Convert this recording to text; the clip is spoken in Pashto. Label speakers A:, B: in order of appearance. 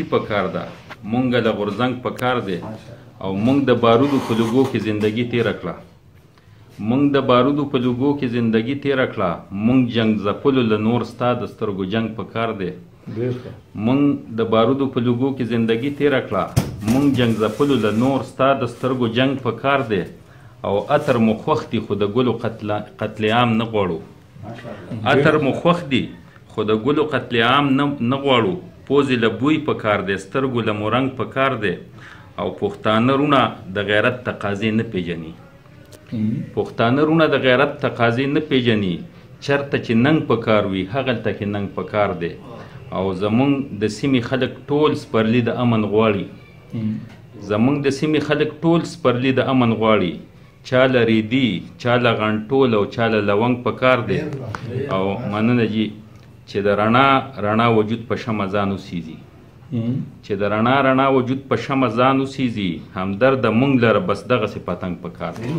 A: دوستي پکار ده، مونږ له غورځنګ پکار دی او مونږ د بارودو په لوګو کې زندگی تیره کړه. مونږ د بارودو په لوګو کې زندگی تیره کړه. مونږ جنگ ځپلو له نور ستا د سترګو جنگ پکار دی. مونږ د بارودو په لوګو کې زندگی تیره کړه. مونږ جنگ ځپلو له نور ستا د سترګو جنگ پکار دی. او عطر مو خوښ دي خو د ګلو قتل عام نه غواړو. عطر مو خوښ دي خو د ګلو قتل عام نه غواړو. پوزې له بوی پکار دی، سترګو له مورنګ پکار دی. او پښتانه رونه د غیرت تقاضې نه پیژني. پښتانه رونه د غیرت تقاضې نه پیژني. چرته چې ننګ پکار وي هغلته کې ننګ پکار دی. او زمونږ د سیمې خلک ټول سپرلي د امن غواړي. زمونږ د سیمې خلک ټول سپرلي د امن غواړي. چاله ریدي، چاله غنټول او چاله لونګ پکار دی. او مننه جي چې د رڼا وجود په شمع ځان وسیزي. چې د رڼا وجود په شمع ځان وسیزي. همدرد مونږ لره بس دغسې پتنګ پکار دی.